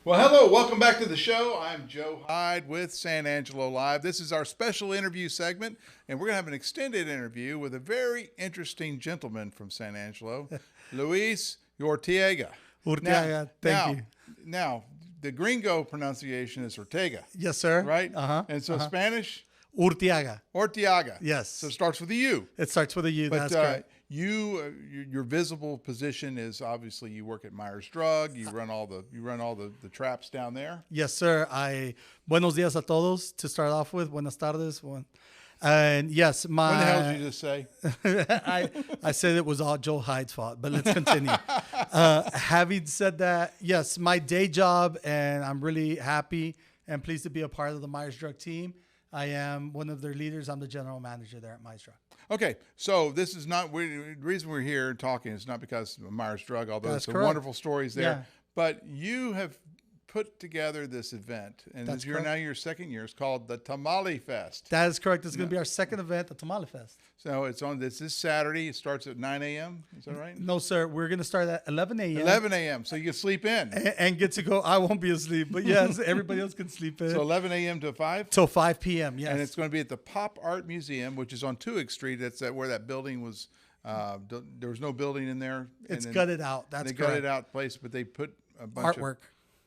Well, hello. Welcome back to the show. I'm Joe Hyde with San Angelo Live. This is our special interview segment, and we're going to have an extended interview with a very interesting gentleman from San Angelo, Luis Urteaga. Urteaga, thank you. Now, the gringo pronunciation is Ortega. Yes, sir. Right? Uh-huh. And so Spanish? Urteaga. Orteaga. Yes. So it starts with a U. It starts with a U. But That's correct. your visible position is obviously you work at Myers Drug. You run all the traps down there. Yes, sir. Buenos días a todos to start off with. Buenas tardes. And yes, What the hell did you just say? I said it was all Joe Hyde's fault, but let's continue. Having said that, yes, my day job, and I'm really happy and pleased to be a part of the Myers Drug team. I am one of their leaders. I'm the general manager there at Myers Drug. Okay, so this is not the reason we're here talking. It's not because of Myers Drug, although That's it's correct. wonderful stories there. Yeah. But you have put together this event, and That's you're now your second year. It's called the Tamale Fest. That is correct. This is going to be our second event, the Tamale Fest. So it's on this Saturday. It starts at 9 a.m. Is that right? No, sir. We're going to start at 11 a.m. 11 a.m. So you can sleep in. And get to go. I won't be asleep, but yes, everybody else can sleep in. So 11 a.m. to 5? Till 5 p.m., yes. And it's going to be at the Pop Art Museum, which is on Tuig Street. That's where that building was. There was no building in there. It's gutted out. That's correct. They gutted out place, but they put a bunch Artwork. of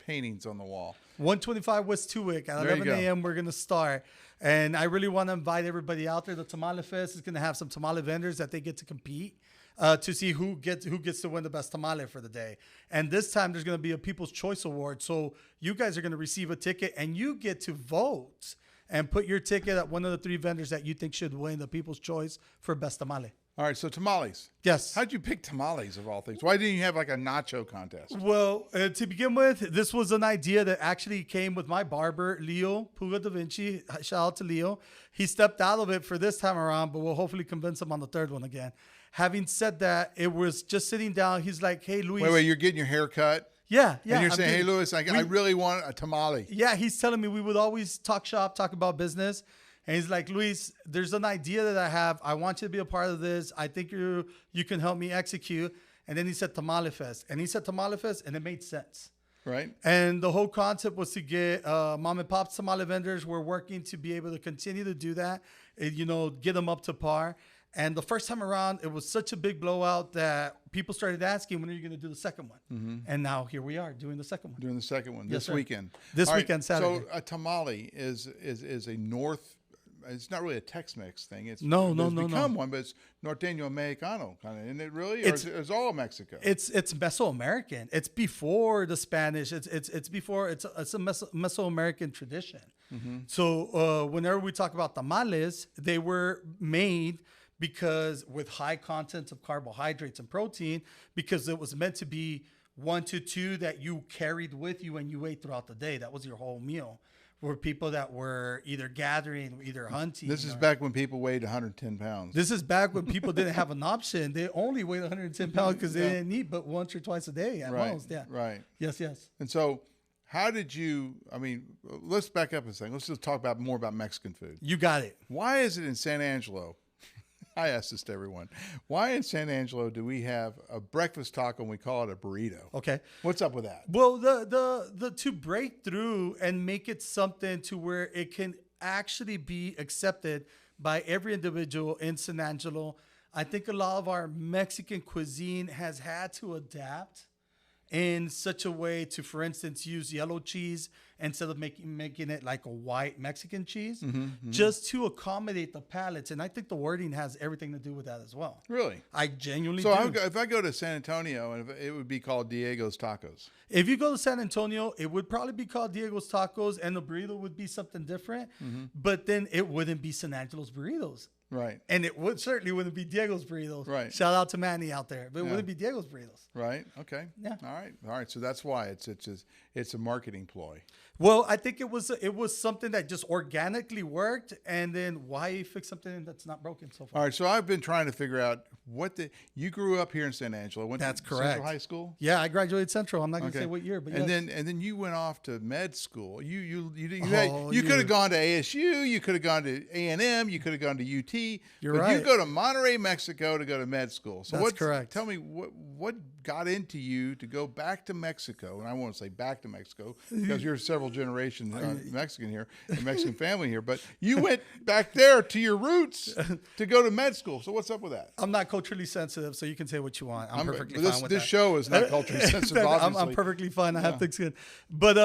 paintings on the wall. 125 West Tuig at There you 11 go. a.m. We're going to start. And I really want to invite everybody out there. The Tamale Fest is going to have some tamale vendors that they get to compete to see who gets to win the best tamale for the day. And this time there's going to be a People's Choice Award. So you guys are going to receive a ticket and you get to vote and put your ticket at one of the three vendors that you think should win the People's Choice for best tamale. All right, so tamales. Yes. How'd you pick tamales of all things? Why didn't you have like a nacho contest? Well, to begin with, this was an idea that actually came with my barber, Leo Puga Da Vinci. Shout out to Leo. He stepped out of it for this time around, but we'll hopefully convince him on the third one again. Having said that, it was just sitting down. He's like, hey, Luis. Wait, you're getting your hair cut? Yeah. And you're I'm saying, hey, getting- Luis, I really want a tamale. Yeah, he's telling me we would always talk shop, talk about business. And he's like, Luis, there's an idea that I have. I want you to be a part of this. I think you can help me execute. And then he said Tamale Fest. And he said Tamale Fest, and it made sense. Right. And the whole concept was to get mom and pop tamale vendors. We're working to be able to continue to do that, get them up to par. And the first time around, it was such a big blowout that people started asking, when are you going to do the second one? Mm-hmm. And now here we are doing the second one. Doing the second one Yes, this sir. weekend. This All right, weekend, Saturday. So a tamale is a north. It's not really a Tex-Mex thing. It's No. become one, but it's norteño Mexicano kind of. Isn't it really? Or it's all Mexico. It's Mesoamerican. It's before the Spanish. It's before. It's a Mesoamerican tradition. Mm-hmm. So whenever we talk about tamales, they were made because with high content of carbohydrates and protein, because it was meant to be 1 to 2 that you carried with you and you ate throughout the day. That was your whole meal. For people that were either gathering, either hunting. This is back when people weighed 110 pounds. This is back when people didn't have an option. They only weighed 110 pounds because they didn't eat but once or twice a day at most. Yeah. Right. Yes. And so how did you, let's back up a second. Let's just talk more about Mexican food. You got it. Why is it in San Angelo? I ask this to everyone. Why in San Angelo do we have a breakfast taco and we call it a burrito? Okay. What's up with that? Well, the to break through and make it something to where it can actually be accepted by every individual in San Angelo. I think a lot of our Mexican cuisine has had to adapt in such a way to, for instance, use yellow cheese instead of making it like a white Mexican cheese, just to accommodate the palates. And I think the wording has everything to do with that as well. Really? I genuinely So do. if I go to San Antonio, it would be called Diego's Tacos. If you go to San Antonio, it would probably be called Diego's Tacos, and the burrito would be something different. But then it wouldn't be San Angelo's Burritos. Right. And it certainly wouldn't be Diego's Burritos. Right. Shout out to Manny out there. But it wouldn't be Diego's Burritos. Right. Okay. Yeah. All right. So that's why it's a marketing ploy. Well, I think it was something that just organically worked, and then why fix something that's not broken so far? All right. So I've been trying to figure out you grew up here in San Angelo. Went That's to correct. Central High School. Yeah, I graduated Central. I'm not going to say what year, but and yes. then you went off to med school. You Oh, could have gone to ASU. You could have gone to A&M. You could have gone to UT. recipe. You're but right. you go to Monterrey, Mexico to go to med school. So That's correct. Tell me what got into you to go back to Mexico? And I won't say back to Mexico because you're several generations Mexican here, a Mexican family here. But you went back there to your roots to go to med school. So what's up with that? I'm not culturally sensitive, so you can say what you want. I'm perfectly fine with that. This show is not culturally sensitive, obviously. I'm perfectly fine. I have thick skin. But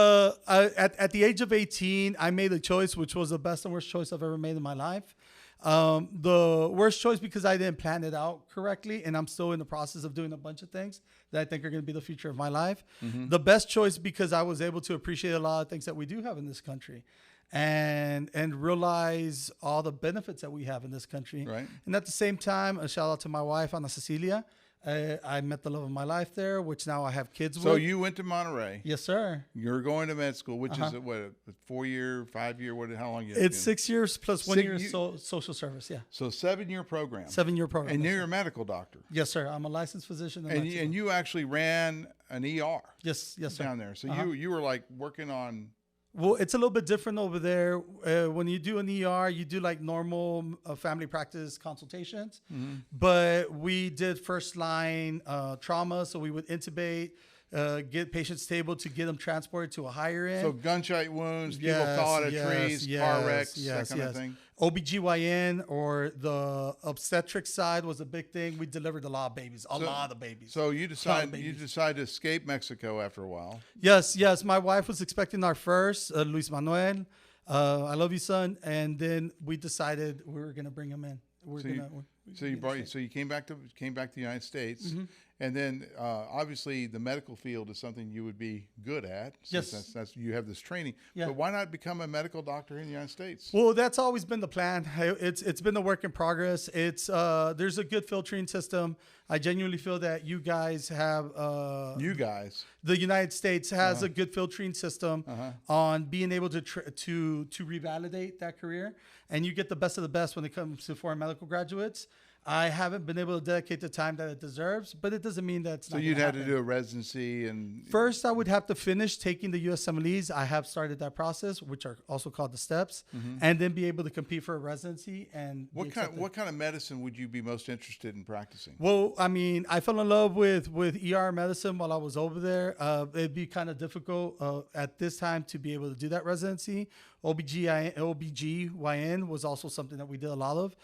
at the age of 18, I made a choice, which was the best and worst choice I've ever made in my life. The worst choice because I didn't plan it out correctly, and I'm still in the process of doing a bunch of things that I think are going to be the future of my life. Mm-hmm. The best choice because I was able to appreciate a lot of things that we do have in this country. And realize all the benefits that we have in this country. Right. And at the same time, a shout out to my wife, Ana Cecilia. I met the love of my life there, which now I have kids with. So you went to Monterrey. Yes, sir. You're going to med school, which is a 4-year, 5-year, how long? It's 6 years plus 1 year social service, yeah. So 7-year program. 7-year program. And you're a medical doctor. Yes, sir. I'm a licensed physician. And you actually ran an ER. Yes, sir. Down there. So you were like working on... Well, it's a little bit different over there. When you do an ER, you do like normal family practice consultations. Mm-hmm. But we did first line trauma. So we would intubate, get patients stable to get them transported to a higher end. So gunshot wounds, people caught at trees, car wrecks, that kind of thing. OBGYN or the obstetric side was a big thing. We delivered a lot of babies, a lot of babies. So you decide to escape Mexico after a while. Yes. My wife was expecting our first, Luis Manuel. I love you, son. And then we decided we were going to bring him in. So you came back to the United States, mm-hmm. And then obviously the medical field is something you would be good at. Yes, that's you have this training. Yeah. But why not become a medical doctor in the United States? Well, that's always been the plan. It's been a work in progress. It's there's a good filtering system. I genuinely feel that you guys have the United States has a good filtering system on being able to revalidate that career, and you get the best of the best when it comes to foreign medical graduates. I haven't been able to dedicate the time that it deserves, but it doesn't mean that it's not. So you'd have to do a residency and... First, I would have to finish taking the USMLEs. I have started that process, which are also called the steps, and then be able to compete for a residency. And what kind of medicine would you be most interested in practicing? Well, I mean, I fell in love with ER medicine while I was over there. It'd be kind of difficult at this time to be able to do that residency. OBGYN was also something that we did a lot of.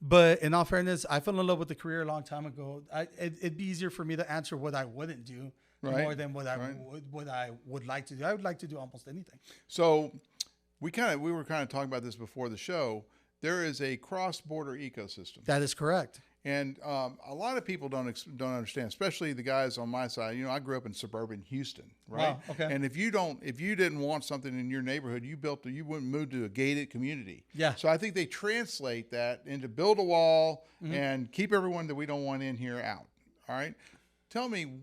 But in all fairness, I fell in love with the career a long time ago. It'd be easier for me to answer what I wouldn't do more than what I would like to do. I would like to do almost anything. So we were kind of talking about this before the show. There is a cross-border ecosystem. That is correct. And a lot of people don't understand, especially the guys on my side. You know, I grew up in suburban Houston, right? Wow, okay. And if you didn't want something in your neighborhood, you wouldn't move to a gated community. Yeah. So I think they translate that into build a wall and keep everyone that we don't want in here out. All right. Tell me.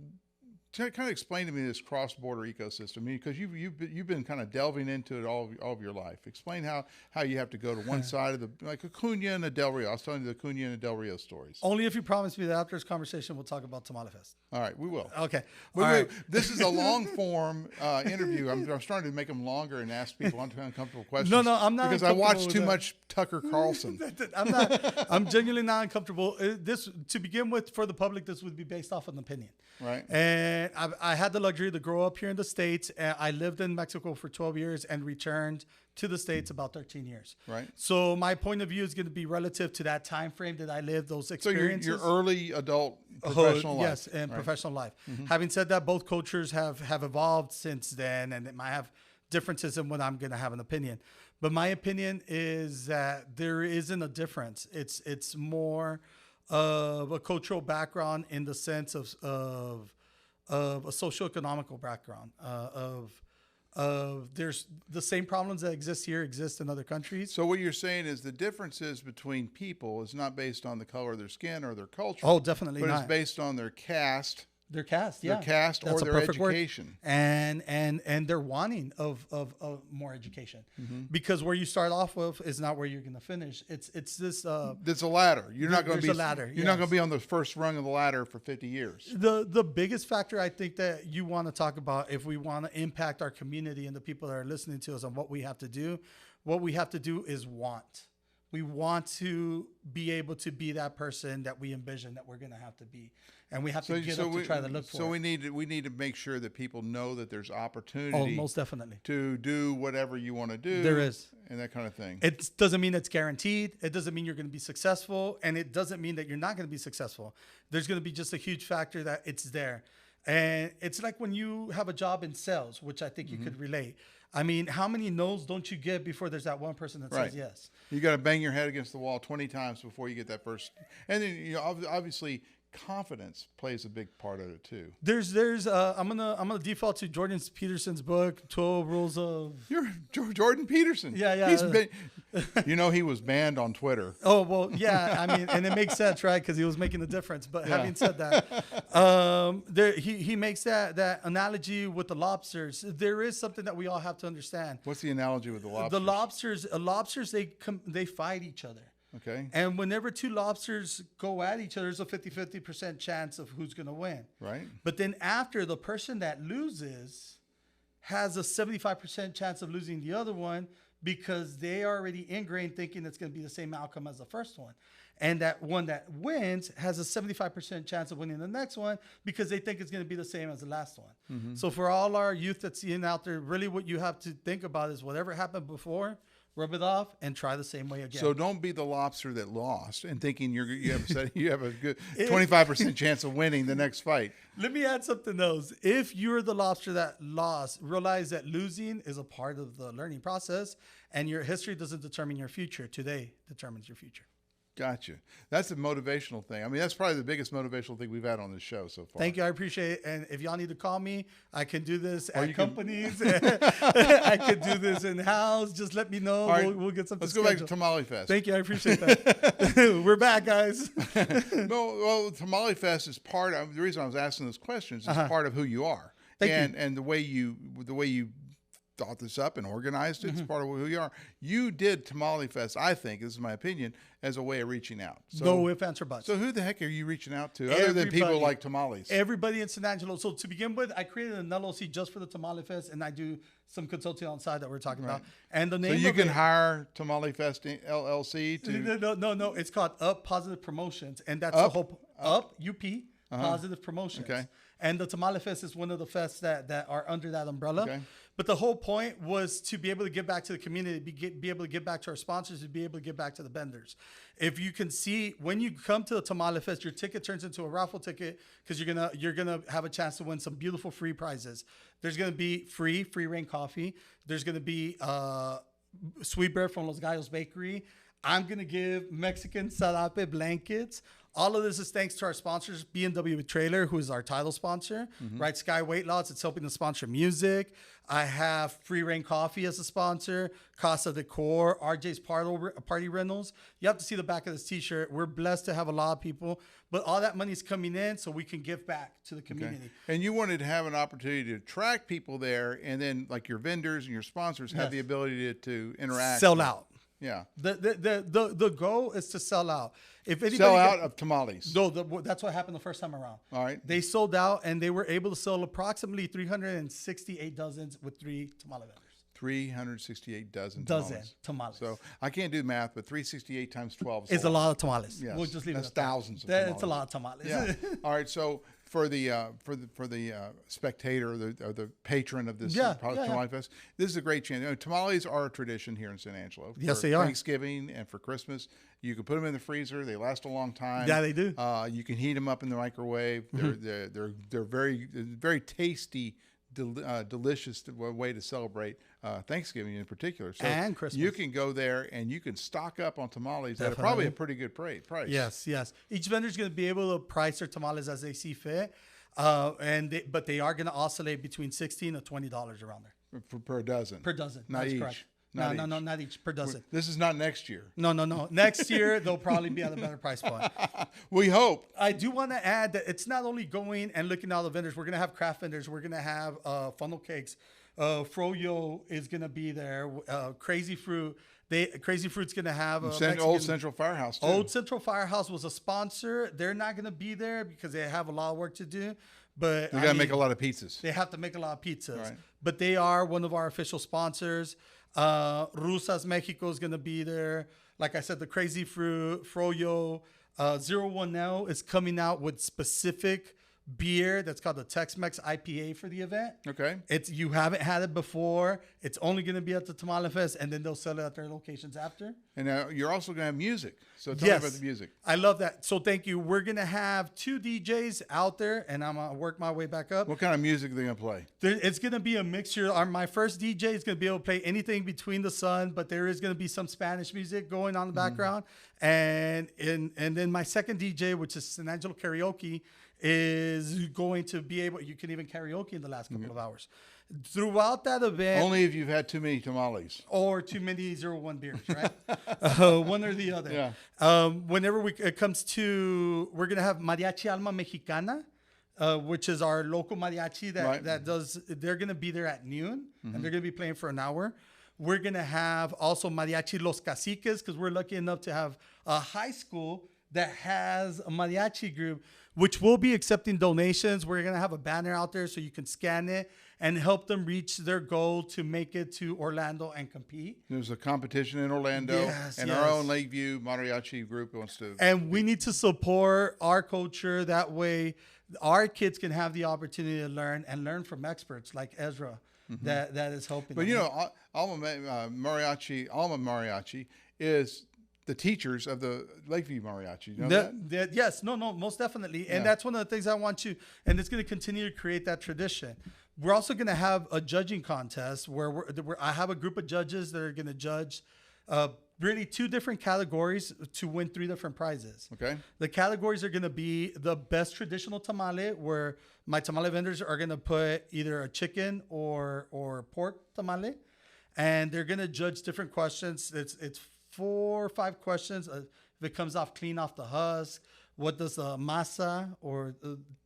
Kind of explain to me this cross-border ecosystem, because you've been kind of delving into it all of your life. Explain how you have to go to one side of like Acuna and a Del Rio. I was telling you the Acuna and a Del Rio stories. Only if you promise me that after this conversation we'll talk about Tamale Fest. All right, we will. Okay. This is a long-form interview. I'm starting to make them longer and ask people uncomfortable questions. No, I'm not. Because I watch too much Tucker Carlson. I'm not. I'm genuinely not uncomfortable. This, to begin with, for the public, this would be based off an opinion. Right. And I had the luxury to grow up here in the States. I lived in Mexico for 12 years and returned to the States about 13 years. Right. So my point of view is going to be relative to that time frame that I lived, those experiences. So your early adult professional life. Yes, and professional life. Mm-hmm. Having said that, both cultures have evolved since then, and it might have differences in what I'm going to have an opinion. But my opinion is that there isn't a difference. It's more of a cultural background in the sense of a socioeconomical background of there's the same problems that exist here exist in other countries. So what you're saying is the differences between people is not based on the color of their skin or their culture. Oh, definitely not. But it's based on their caste. Their caste, yeah. Their caste. That's or their education. And their wanting of more education. Mm-hmm. Because where you start off with is not where you're going to finish. It's this. It's a ladder. You're not going to be. There's a ladder. You're not going to be on the first rung of the ladder for 50 years. The biggest factor I think that you want to talk about, if we want to impact our community and the people that are listening to us on what we have to do is want. We want to be able to be that person that we envision that we're going to have to be. And we have to get up to try to look for So it. we need to make sure that people know that there's opportunity. Oh, most definitely. To do whatever you want to do. There is. And that kind of thing. It doesn't mean it's guaranteed. It doesn't mean you're going to be successful. And it doesn't mean that you're not going to be successful. There's going to be just a huge factor that it's there. And it's like when you have a job in sales, which I think you could relate. I mean, how many no's don't you get before there's that one person that says yes? You got to bang your head against the wall 20 times before you get that first. And then obviously confidence plays a big part of it too. I'm gonna default to Jordan Peterson's book, 12 Rules of. You're Jordan Peterson. Yeah. He was banned on Twitter. Oh well, yeah. I mean, and it makes sense, right? Because he was making a difference. But having said that, he makes that analogy with the lobsters. There is something that we all have to understand. What's the analogy with the lobsters? The lobsters, they fight each other. Okay. And whenever two lobsters go at each other, there's a 50% chance of who's going to win. Right. But then after, the person that loses has a 75% chance of losing the other one because they are already ingrained thinking it's going to be the same outcome as the first one. And that one that wins has a 75% chance of winning the next one because they think it's going to be the same as the last one. Mm-hmm. So for all our youth that's seeing out there, really what you have to think about is whatever happened before, rub it off and try the same way again. So don't be the lobster that lost and thinking you have a good 25% chance of winning the next fight. Let me add something else. If you're the lobster that lost, realize that losing is a part of the learning process, and your history doesn't determine your future. Today determines your future. Gotcha. That's a motivational thing. I mean, that's probably the biggest motivational thing we've had on this show so far. Thank you. I appreciate it. And if y'all need to call me, I can do this at companies. I can do this in-house. Just let me know. Right. We'll get something Let's go back to Tamale Fest. Thank you. I appreciate that. We're back, guys. No, well, Tamale Fest is part of the reason I was asking those questions is part of who you are. Thank you. And the way you thought this up and organized it. It's part of who you are. You did Tamale Fest, I think, this is my opinion, as a way of reaching out. So, no ifs, ands, or buts. So who the heck are you reaching out to other than people like tamales? Everybody in San Angelo. So to begin with, I created an LLC just for the Tamale Fest, and I do some consulting on the side that we're talking about. And the name so you can hire Tamale Fest LLC to... No. It's called Up Positive Promotions, and that's the whole... Up, UP, Positive Promotions. Okay. And the Tamale Fest is one of the fests that are under that umbrella. Okay. But the whole point was to be able to give back to the community, be able to give back to our sponsors, and be able to give back to the vendors. If you can see, when you come to the Tamale Fest, your ticket turns into a raffle ticket because you're gonna have a chance to win some beautiful free prizes. There's gonna be free reign coffee. There's gonna be sweetbread from Los Gallos Bakery. I'm gonna give Mexican sarape blankets. All of this is thanks to our sponsors, B&W Trailer, who is our title sponsor, right? Sky Weight Loss, it's helping to sponsor music. I have Free Reign Coffee as a sponsor, Casa Decor, RJ's Party Rentals. You have to see the back of this t-shirt. We're blessed to have a lot of people, but all that money is coming in so we can give back to the community. Okay. And you wanted to have an opportunity to attract people there, and then like your vendors and your sponsors have the ability to interact. Sell out. Yeah. The goal is to sell out. If anybody sell out of tamales. No, that's what happened the first time around. All right. They sold out, and they were able to sell approximately 368 dozens with 3 tamale vendors. 368 dozen tamales. So I can't do math, but 368 times 12 is a lot of tamales. Yes. We'll just leave That's it at thousands of tamales. It's a lot of tamales. Yeah. All right. So for the spectator or the patron of this Tamale Fest, this is a great chance. You know, tamales are a tradition here in San Angelo. Yes, for they are. Thanksgiving and for Christmas. You can put them in the freezer. They last a long time. Yeah, they do. You can heat them up in the microwave. They're very tasty, delicious way to celebrate Thanksgiving in particular. So and Christmas. You can go there and you can stock up on tamales at probably a pretty good price. Yes. Each vendor's going to be able to price their tamales as they see fit, but they are going to oscillate between $16 to $20 around there per dozen. Per dozen. Not That's each. correct. Not No, not each. Per dozen. This is not next year. No. Next year, they'll probably be at a better price point. We hope. I do want to add that it's not only going and looking at all the vendors. We're going to have craft vendors. We're going to have funnel cakes. Froyo is going to be there. Crazy Fruit. Crazy Fruit's going to have Old Central Firehouse, too. Old Central Firehouse was a sponsor. They're not going to be there because they have a lot of work to do. But they got to make a lot of pizzas. They have to make a lot of pizzas. Right. But they are one of our official sponsors. Rusas Mexico is going to be there. Like I said, the Crazy Fruit, Froyo, 01L is coming out with specific beer that's called the Tex-Mex IPA for the event. Okay. You haven't had it before. It's only going to be at the Tamale Fest, and then they'll sell it at their locations after. And you're also going to have music. So tell me about the music. I love that. So thank you. We're going to have 2 DJs out there, and I'm going to work my way back up. What kind of music are they going to play? It's going to be a mixture. My first DJ is going to be able to play anything between the sun, but there is going to be some Spanish music going on in the background. And then my second DJ, which is San Angelo Karaoke, is going to be able, you can even karaoke in the last couple of hours. Throughout that event. Only if you've had too many tamales. Or too many 01 beers, right? One or the other. Yeah. Whenever it comes to, we're going to have Mariachi Alma Mexicana, which is our local mariachi that does, they're going to be there at noon, and they're going to be playing for an hour. We're going to have also Mariachi Los Caciques, because we're lucky enough to have a high school that has a mariachi group, which will be accepting donations. We're going to have a banner out there so you can scan it and help them reach their goal to make it to Orlando and compete. There's a competition in Orlando, and our own Lakeview mariachi group wants to. And we need to support our culture. That way our kids can have the opportunity to learn from experts like Ezra that is helping But, them. you know, Alma Mariachi is the teachers of the Lakeview Mariachi. You know that? Yes, no, most definitely. And that's one of the things I want you, and it's going to continue to create that tradition. We're also going to have a judging contest where I have a group of judges that are going to judge really 2 different categories to win 3 different prizes. Okay. The categories are going to be the best traditional tamale, where my tamale vendors are going to put either a chicken or pork tamale, and they're going to judge different questions. It's 4 or 5 questions. If it comes off clean off the husk, what does the masa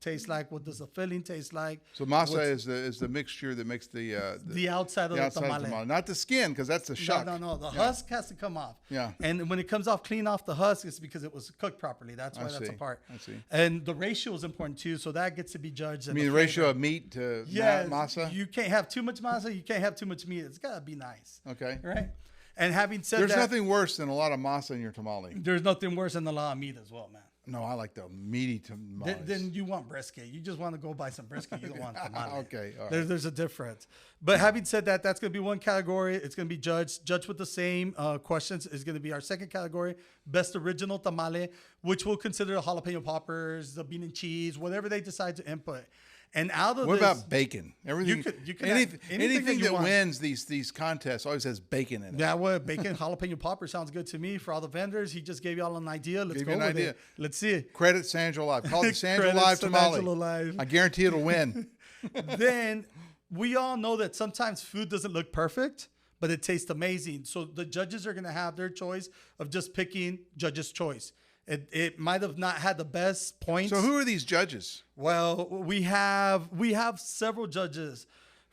taste like? What does the filling taste like? So masa is the mixture that makes the outside of the tamale. Not the skin, because that's the shuck. No. The husk has to come off. Yeah. And when it comes off clean off the husk, it's because it was cooked properly. That's why that's apart. I see. And the ratio is important too, so that gets to be judged. You mean the ratio of meat to masa? You can't have too much masa. You can't have too much meat. It's got to be nice. Okay. Right? And having said There's nothing worse than a lot of masa in your tamale. There's nothing worse than a lot of meat as well, man. No, I like the meaty tamales. Then you want brisket. You just want to go buy some brisket. You don't want tamale. Okay. All right. There's a difference. But having said that, that's going to be one category. It's going to be judged with the same questions. Is going to be our second category, best original tamale, which we'll consider the jalapeno poppers, the bean and cheese, whatever they decide to input. And out of what about bacon? Everything. You can anything that wins these contests always has bacon in it. Yeah, well, bacon jalapeno popper sounds good to me. For all the vendors, he just gave you all an idea. Let's go with it. Let's see it. Credit San Angelo Live. Call it San Angelo Live tamale. Live. I guarantee it'll win. Then we all know that sometimes food doesn't look perfect, but it tastes amazing. So the judges are going to have their choice of just picking judge's choice. It might have not had the best points. So who are these judges? Well, we have several judges.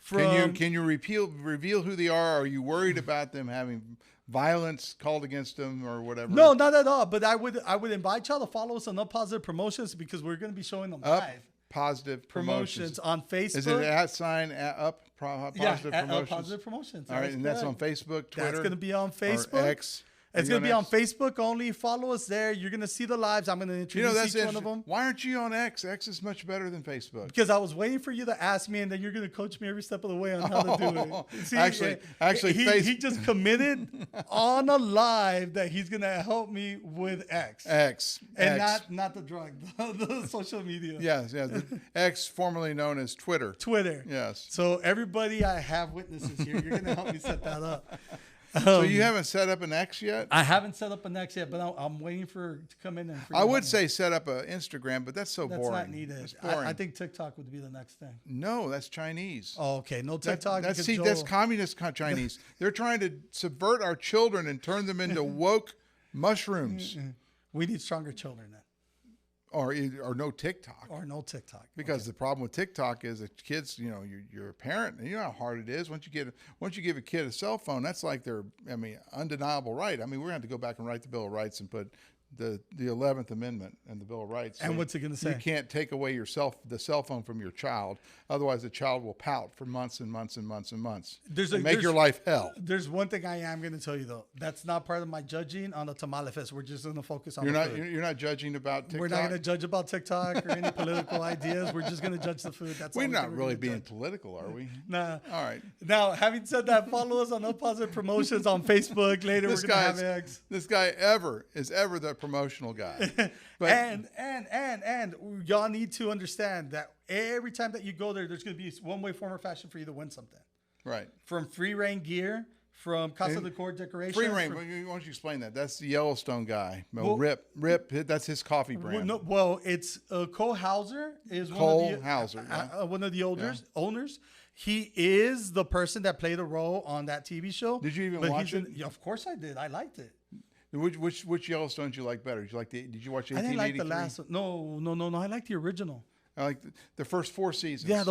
Can you reveal who they are? Are you worried about them having violence called against them or whatever? No, not at all. But I would invite y'all to follow us on Up Positive Promotions, because we're going to be showing them live. Positive Promotions on Facebook. Is it @up Positive Promotions? Up Positive Promotions. All right, and that's on Facebook, Twitter. That's going to be on Facebook. Or X. It's going to be on Facebook only. Follow us there. You're going to see the lives. I'm going to introduce each one of them. Why aren't you on X? X is much better than Facebook. Because I was waiting for you to ask me, and then you're going to coach me every step of the way on how to do it. See, actually, he just committed on a live that he's going to help me with X. And not the drug, the social media. Yes. The X, formerly known as Twitter. Yes. So everybody, I have witnesses here. You're going to help me set that up. So you haven't set up an X yet? I haven't set up an X yet, but I'm waiting for to come in. I would say set up an Instagram, but that's boring. That's not needed. That's boring. I think TikTok would be the next thing. No, that's Chinese. Oh, okay. No TikTok. That's communist Chinese. They're trying to subvert our children and turn them into woke mushrooms. We need stronger children then. Or no TikTok. Because the problem with TikTok is that kids, you're a parent, and you know how hard it is. Once you give a kid a cell phone, that's like their, undeniable right. We're going to have to go back and write the Bill of Rights and put the 11th Amendment and the Bill of Rights. And what's it going to say? You can't take away the cell phone from your child. Otherwise, the child will pout for months and months and months and months. Make your life hell. There's one thing I am going to tell you, though. That's not part of my judging on the Tamale Fest. We're just going to focus on food. You're not judging about TikTok? We're not going to judge about TikTok or any political ideas. We're just going to judge the food. We're not really being political, are we? Nah. All right. Now, having said that, follow us on Unpositive Promotions on Facebook. Later, we're going to have eggs. This guy is ever the promotional guy. But, and y'all need to understand that every time that you go there, there's going to be one way, form, or fashion for you to win something. Right. From free reign gear, from Casa de Court decoration. Free reign. Why don't you explain that? That's the Yellowstone guy. Rip. That's his coffee brand. It's Cole Hauser is one of the owners. He is the person that played a role on that TV show. Did you even watch it? Yeah, of course I did. I liked it. Which Yellowstone did you like better? Did you watch 1883? I didn't like the last one. No. I like the original. I like the first 4 seasons. Yeah,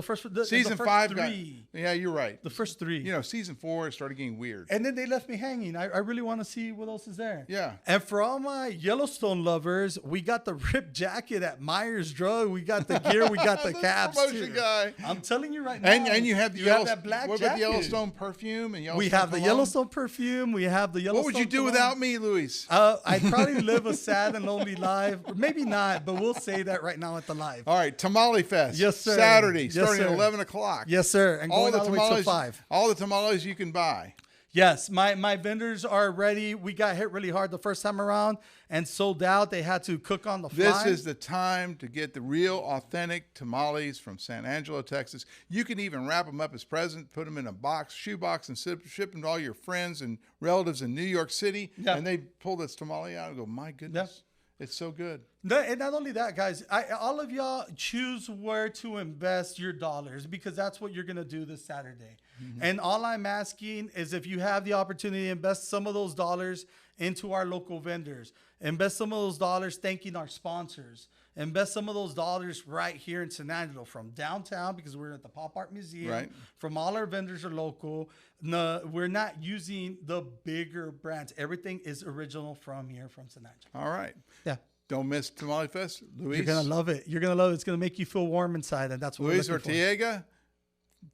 season 5 3. Yeah, you're right. The first 3. Season 4 started getting weird. And then they left me hanging. I really want to see what else is there. Yeah. And for all my Yellowstone lovers, we got the ripped jacket at Myers Drug. We got the gear. We got the caps. Promotion guy. I'm telling you right now. And you have that black what jacket. About the Yellowstone perfume and Yellowstone We have cologne? The Yellowstone perfume. We have the Yellowstone. What would you do without me, Luis? I'd probably live a sad and lonely life. Or maybe not, but we'll say that right now at the live. All right, Tamale Fest. Yes, sir. Saturday, starting at 11 o'clock. Yes, sir. And going all the way till 5. All the tamales you can buy. Yes, my vendors are ready. We got hit really hard the first time around and sold out. They had to cook on the fly. This is the time to get the real, authentic tamales from San Angelo, Texas. You can even wrap them up as presents, put them in a box, shoebox, and ship them to all your friends and relatives in New York City. Yeah. And they pull this tamale out and go, my goodness. Yeah. It's so good. And not only that, guys, all of y'all choose where to invest your dollars because that's what you're going to do this Saturday. Mm-hmm. And all I'm asking is if you have the opportunity to invest some of those dollars into our local vendors, invest some of those dollars thanking our sponsors, invest some of those dollars right here in San Angelo from downtown because we're at the Pop Art Museum. Right. From all our vendors are local. No, we're not using the bigger brands. Everything is original from here from San Angelo. All right. Yeah. Don't miss Tamale Fest. Luis. You're going to love it. You're going to love it. It's going to make you feel warm inside, and that's what Luis we're looking Urteaga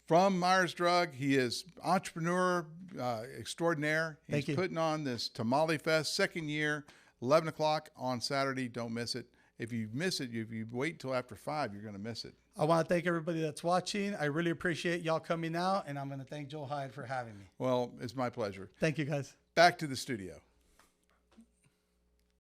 from Myers Drug. He is entrepreneur extraordinaire. He's putting on this Tamale Fest, second year, 11 o'clock on Saturday. Don't miss it. If you miss it, if you wait until after 5, you're going to miss it. I want to thank everybody that's watching. I really appreciate y'all coming out, and I'm going to thank Joe Hyde for having me. Well, it's my pleasure. Thank you, guys. Back to the studio.